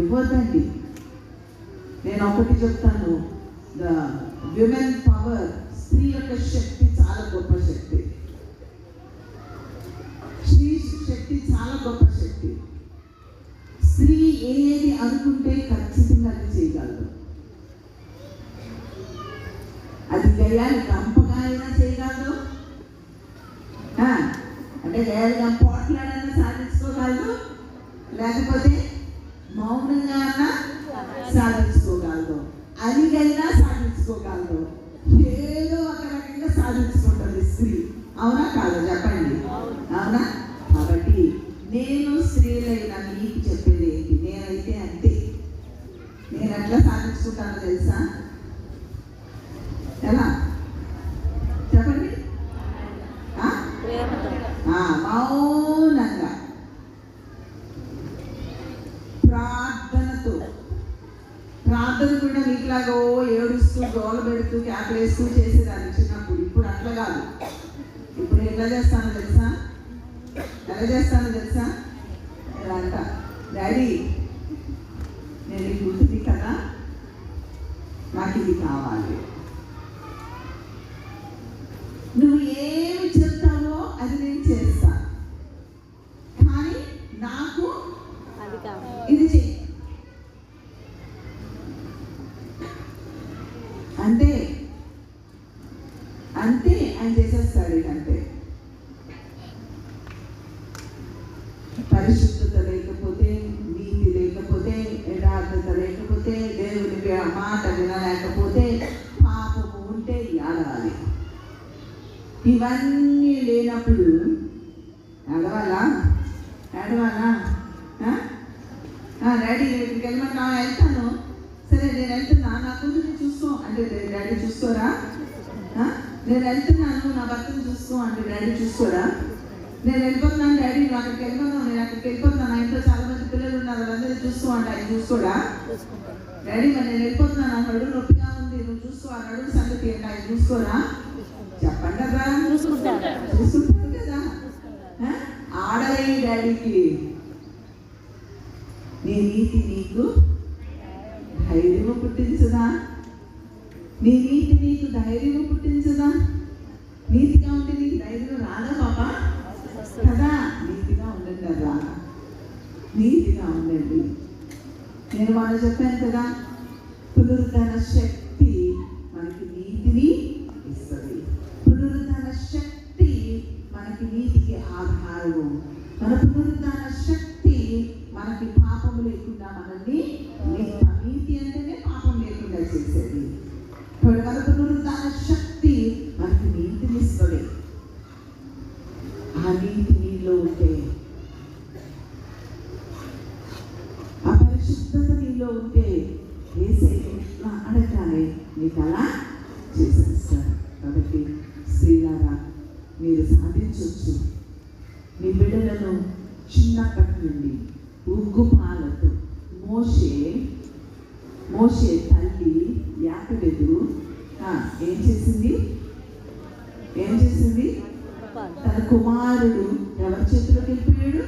ఇవ్వద్దండి. నేను ఒకటి చెప్తాను, ద విమెన్ పవర్, స్త్రీ యొక్క శక్తి చాలా గొప్ప శక్తి. స్త్రీ శక్తి చాలా గొప్ప శక్తి. స్త్రీ ఏది అనుకుంటే ఖచ్చితంగా అది చేయగలదు. అది గయాలి గంపగా అయినా చేయగలదు, అంటే గయాలి గంప పోట్లాడైనా సాధించుకోగలదు, లేకపోతే మౌనంగా అయినా సాధించుకోగలదు, అలిగైనా సాధించుకోగలదు, ఏదో ఒక రకంగా సాధించుకుంటుంది స్త్రీ. అవునా కాదు చెప్పండి, అవునా? కాబట్టి నేను స్త్రీలైన మీకు చెప్పేది ఏంటి, నేనైతే అంతే. నేను ఎట్లా సాధించుకుంటానో తెలుసా? ఎలా చెప్పండి? మౌనంగా ప్రార్థనతో. ప్రార్థన కూడా మీకులాగో ఏడుస్తూ గోల పెడుతూ క్యాకలేస్తూ చేసేదాన్ని చిన్నప్పుడు. ఇప్పుడు అట్లా కాదు. ఇప్పుడు ఎలా చేస్తానో తెలుసా? ఎలా అంట, డాడీ నేను ఈ కూతురి కదా, నాకు ఇది కావాలి. నువ్వు ఏమి చెప్తావో అది నేను చేస్తా, కానీ నాకు ఇది చెయ్యి అంటే అంతే. ఆయన చేసేస్తాడు. అంటే పరిశుద్ధత లేకపోతే, నీతి లేకపోతే, యథార్థత లేకపోతే, దేవుని మాట వినలేకపోతే, పాపము ఉంటే ఏడవాలి. ఇవన్నీ లేనప్పుడు ఏడవాలా? డాడీ ఇక్కడికి వెళ్ళమన్నా వెళ్తాను, సరే నేను వెళ్తున్నా, నా కూతుర్ని చూసుకో అంటే డాడీ చూసుకోరా? నేను వెళ్తున్నాను, నా భర్తను చూసుకో అంటే డాడీ చూసుకోరా? నేను వెళ్ళిపోతున్నాను డాడీ, నువ్వు అక్కడికి వెళ్ళిపోతున్నావు, నేను అక్కడికి వెళ్ళిపోతున్నాను, నా ఇంట్లో చాలా మంది పిల్లలు ఉన్నారు, వాళ్ళందరూ చూసుకో అంటే ఆయన చూసుకోడా? డాడీ మరి నేను వెళ్ళిపోతున్నాను, నా నడుము నొప్పిగా ఉంది, నువ్వు చూసుకో, ఆ నడుము సంగతి అంటే ఆయన చూసుకోరా? చెప్పండి కదా, చూసుకుంటారు కదా. ఆడలే డాడీకి నీ నీతి నీకు ధైర్యము పుట్టించదా? నీ నీతి నీకు ధైర్యము పుట్టించదా? నీతిగా ఉంటే నీకు ధైర్యం రాదా పాపా? కదా, నీతిగా ఉండండి కదా, నీతిగా ఉండండి. నేను వాళ్ళు చెప్పాను కదా, పునరుద్ధరణ శక్తి మనకి నీతిని ఇస్తుంది. పునరుద్ధరణ శక్తి మనకి నీతికి ఆధారము. మన పునరుద్ధరణ శక్తి మనకి పాపం లేకుండా మనల్ని, నీతి అంటేనే పాపం లేకుండా చేసేది. మన పునరుద్ధరణ శక్తి మనకి నీతిని ఇస్తుంది. ఆ నీతి నీలో ఉంటే, ఆ పరిశుద్ధత నీలో ఉంటే, ఏసయ్యా అడగానే నీకు అలా చేసేస్తారు. కాబట్టి స్త్రీలారా మీరు సాధించవచ్చు. మీ బిడ్డలను చిన్నప్పటి నుండి ఉగ్గుపాలతో మోషే తల్లి యాకోబు ఏం చేసింది? తన కుమారుడు ఎవరి చేతిలోకి వెళ్ళిపోయాడు?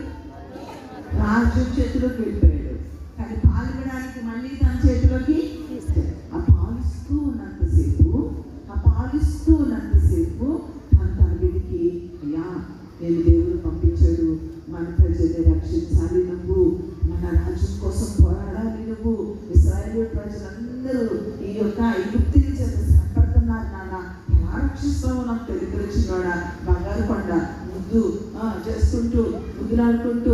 రాజు చేతిలోకి వెళ్ళిపోయాడు. కానీ పాల్గొనడానికి మళ్ళీ తన చేతిలోకి ఆ పాలిస్తూ ఉన్నంతసేపు తన బిడ్డకి, అయ్యా నేను దేవుడు పంపించాడు, మన ప్రజల్ని రక్షించాలి, నువ్వు మన రాజ్యం కోసం పోరాడాలి, నువ్వు ఇశ్రాయేలు ప్రజలందరూ ఈ యొక్క ఐగుప్తు చేత శ్రమపడుతున్నారు నాన్న, ఎలా రక్షిస్తావో నాకు తెలియకొచ్చినాడా? బంగారు కొండ ముద్దు చేసుకుంటూ, ముద్దులాడుకుంటూ,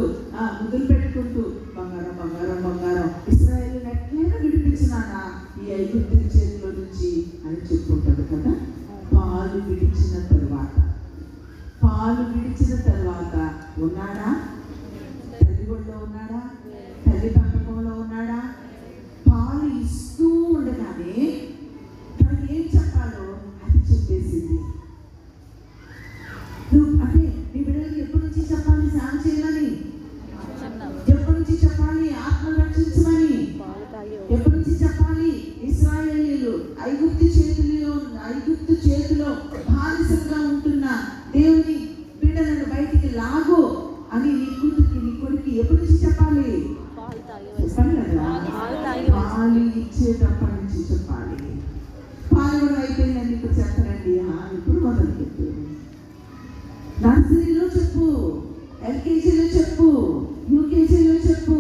ముద్దులు పెట్టుకుంటూ, బంగారం బంగారం బంగారం ఇశ్రాయేలు ఎట్లయినా విడిపించినానా ఈ ఐగుప్తు చేతిలో నుంచి అని చెప్పుకుంటాడు కదా. పాలు విడిచిన తర్వాత ఉన్నాడా? తల్లి ఒళ్ళో ఉన్నాడా? తల్లి పెంపకంలో ఉన్నాడా? పాలు ఇస్తూ ఉండగానే తనకి ఏం చెప్పాలో అది చెప్పేసింది. నువ్వు అంటే నీ బిడ్డలకి ఎప్పటి నుంచి చెప్పాలి సాయం చేయమని? ఎప్పటి నుంచి చెప్పాలి ఆత్మను రక్షించమని? ఎప్పటి నుంచి చెప్పాలి ఇశ్రాయేలీయులు ఐగుప్తు చేతిలో బానిసలుగా ఉంటున్న దేవుని బిడ్డలను బయటికి లాగో అని నీ కూతురికి నీ కొడుకు ఎప్పటి నుంచి చెప్పాలి? చెప్పండి కదా. పాలు ఇచ్చేటప్పటి నుంచి చెప్పాలి. పాలు కూడా అయిపోయిందండి, ఇప్పుడు చెప్తారండి. ఇప్పుడు మొదలుపెట్టు. నర్సరీలో చెప్పు, ఎల్కేజీలో చెప్పు, యూకేజీలో చెప్పు,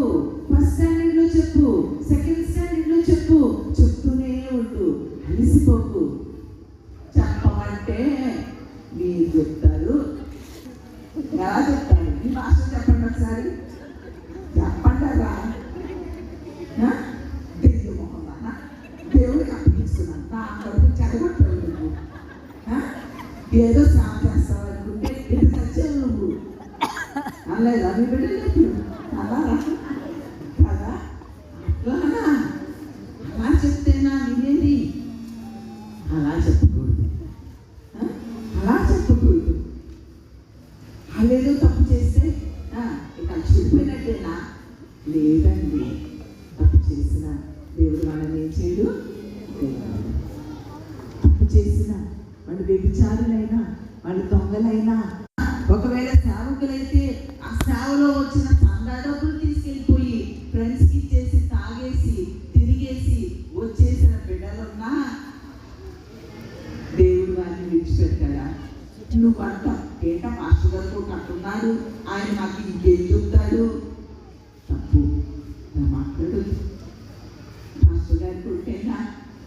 ఫస్ట్ స్టాండర్డ్లో చెప్పు, సెకండ్ స్టాండర్డ్లో చెప్పు. చెప్తూనే ఉండు, అలిసిపోకు. చెప్పమంటే మీరు చెప్తారు. ఎలా చెప్తారు? మీ భాష చెప్పండి ఒకసారి. చెప్పంటారా? దేవుడు మొహమ్మ దేవుడికి అప్పగిస్తున్నాను. నా కొడుకు చదవట్లేదు నువ్వు. ఏదో సాగు చేస్తావు అనుకుంటే ఇది సత్యం నువ్వు అనలేదా? మీ బిడ్డలు చెప్పు అలా కదా. అట్లానా? అలా చెప్తేనా వినేది? అలా చెప్పకూడదు, అలా చెప్పకూడదు. అదేదో తప్పు చేస్తే ఇక చెడిపోయినట్టేనా? లేదండి, తప్పు చేసిన దేవుడు వాళ్ళని ఏం చేయడు. తప్పు చేసిన వాళ్ళు వ్యభిచారులైనా, వాళ్ళు దొంగలైనా, ఒకవేళ సేవకులైతే ఆ సేవలో వచ్చిన చందా డబ్బులు తీసుకెళ్ళిపోయి ఫ్రెండ్స్కి ఇచ్చేసి తాగేసి తిరిగేసి వచ్చేసిన బిడ్డలున్నా దేవుడు వారిని విడిచిపెట్టాడా? నువ్వు అంట ఏంట పాస్టర్ గారు అంటున్నాడు, ఆయన నాకు ఇంకేం చెప్తాడు? తప్పు మాట్లాడదు. పాస్టర్ గారి కొడుకైనా,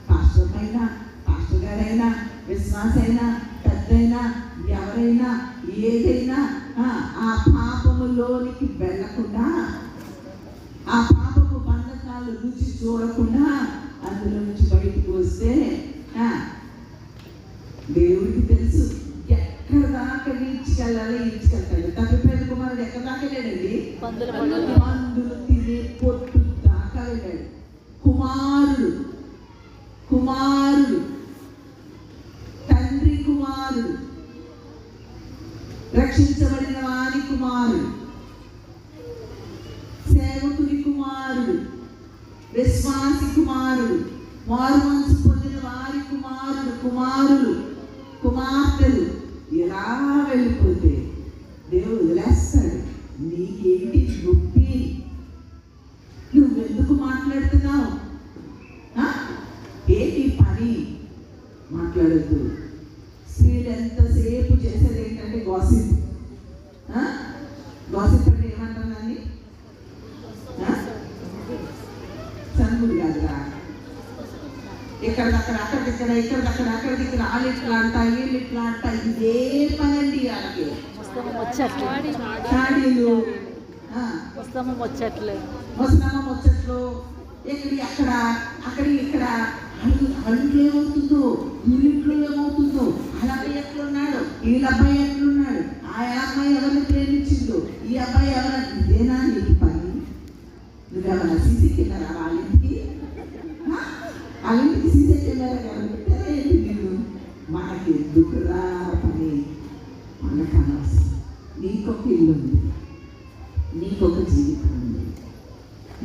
పాస్టర్ అయినా, పాస్టర్ గారైనా, విశ్వాసైనా, పెద్దైనా, ఎవరైనా, ఏదైనా ఆ పాపములోనికి వెళ్ళకుండా, ఆ పాపము బంధకాలు రుచి చూడకుండా అందులో నుంచి బయటకు వస్తే దేవుడికి తెలుసు ఎక్కడ దాకా ఈడ్చుకెళ్ళాలి, ఈడ్చుకెళ్తాడు. తప్పిపోయిన కుమారుడు ఎక్కడ దాకా వెళ్ళాడండి? మందులు తినే పొట్టు దాకా వెళ్ళాడు. కుమారుడు తండ్రి కుమారుడు, రక్షించబడిన వారి కుమారుడు, సేవకుని కుమారుడు, విశ్వాసి కుమారుడు, మారు మనసు పొందిన వారి కుమారులు, కుమార్తెలు ఇలా వెళ్ళిపోతే దేవుడు వదిలేస్తాడు. నీకేంటి నొప్పి? నువ్వెందుకు మాట్లాడుతున్నావు? ఏంటి పని? మాట్లాడద్దు. స్త్రీలు ఎంతసేపు చేసేది ఏంటంటే గాసిప్. గాసిప్ అంటే ఏమంటుందండి? చదువుడు కాదురా. ఎక్కడిదక్కడ, అక్కడిక్కడ, ఇక్కడిదక్కడ, అక్కడిక్కడ, వాళ్ళు ఇట్లా అంట, వీళ్ళు ఇట్లా అంట. ఇదే పనండి వాళ్ళకి. చాడీలు, ముచ్చట్లు, ఎక్కడి అక్కడ, అక్కడి ఇక్కడ. అంట్లో ఏమవుతుందో, వీళ్ళింట్లో ఏమవుతుందో, అలాగే ఎట్లున్నాడు, వీళ్ళ అబ్బాయి ఎట్లున్నాడు, ఆ అమ్మాయి ఎవరిని ప్రేమించిందో, ఈ అబ్బాయి ఎవరైనా. ఇదేనా నీకు పని? నువ్వేమన్నా సీసీ కెమెరా వాళ్ళింటికి? వాళ్ళింటికి సీసీ కెమెరా ఎవరు పెట్టారా ఏంటి? నేను మనకి ఎందుకురా పని? మనకు అనవసరం. నీకొక ఇల్లు ఉంది, నీకొక జీవితం ఉంది,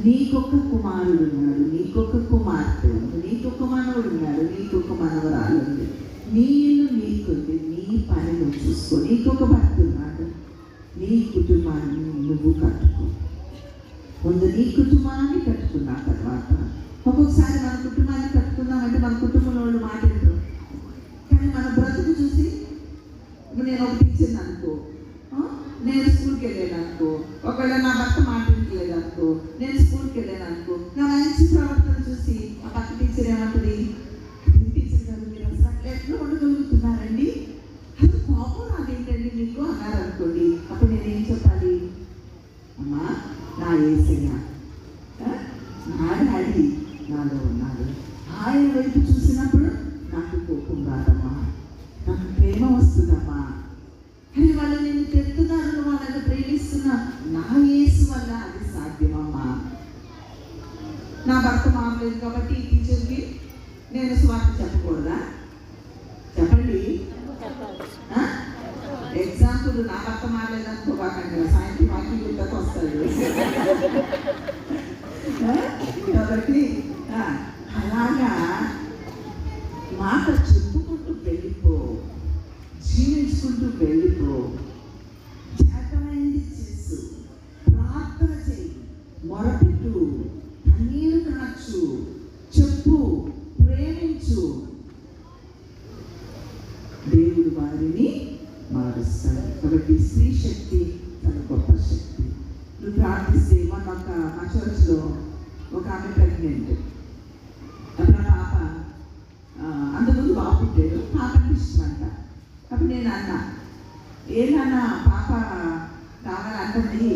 నీకొక కుమారుడు ఉన్నాడు, నీకొక కుమార్తె ఉంది, నీకొక మనవుడు ఉన్నాడు, నీకొక మనవరాలు ఉంది. నీ ఇల్లు నీకుంది, నీ పని నువ్వు చూసుకో. నీకొక భర్త ఉన్నాడు, నీ కుటుంబాన్ని నువ్వు కట్టుకో. ముందు నీ కుటుంబాన్ని కట్టుకున్న తర్వాత ఒక్కొక్కసారి మన కుటుంబాన్ని కట్టుకున్నామంటే మన కుటుంబంలో వాళ్ళు మాట్లాడతారు. కానీ మన బ్రతుకు చూసి, నేను ఒక టీచర్ అనుకో, నేను స్కూల్కి వెళ్ళాను అనుకో, ఒకవేళ నా భర్త మాట్లాడలేదు అనుకో, నేను స్కూల్కి వెళ్ళాను అనుకో, నా మంచి ప్రవర్తన చూసి ఆ పక్క టీచర్ ఏమంటుంది? టీచర్ గారు మీరు అసలు ఎట్లా ఉండగలుగుతున్నారండి, అది కోపం నాదేంటండి మీకు అన్నారు అనుకోండి. అప్పుడు నేనేం చెప్పాలి? అమ్మా, నా యేసయ్య నా డాడీ నాలో ఉన్నాడు. ఆయన వైపు చూసినప్పుడు నాకు కోపం రాదమ్మా, నాకు ప్రేమ వస్తుందమ్మా. కానీ వాళ్ళు నేను తిడుతున్నారు, వాళ్ళని ప్రేమిస్తున్నా, నా యేసు వల్ల అది సాధ్యమమ్మా. నా భర్త మారలేదు కాబట్టి ఈ టీచర్కి నేను స్వార్థ చెప్పకూడదా? చెప్పండి. ఎగ్జాంపుల్, నా భర్త మారలేదు అనుకోకండి, సాయంత్రం వాకి గుర్తకు వస్తాడు కాబట్టి అలాగా మాట చెప్పుకుంటూ వెళ్ళిపో, జీవించుకుంటూ వెళ్ళిపో. చేతనైంది చేసు, ప్రార్థన చేయి, మొరపెట్టు, కన్నీరు కాచు, దేవుడు వారిని మారుస్తాడు. కాబట్టి స్త్రీ శక్తి చాలా గొప్ప శక్తి. నువ్వు ప్రార్థిస్తే మన మా చర్చ్లో ఒక ఆమె ప్రెగ్నెంట్. అప్పుడు ఆ పాప అంతకుముందు బాబు పుట్టాడు, పాపకి ఇష్టం అంట. అప్పుడు నేను అన్నా, ఏదన్నా పాప కావాలంటుంది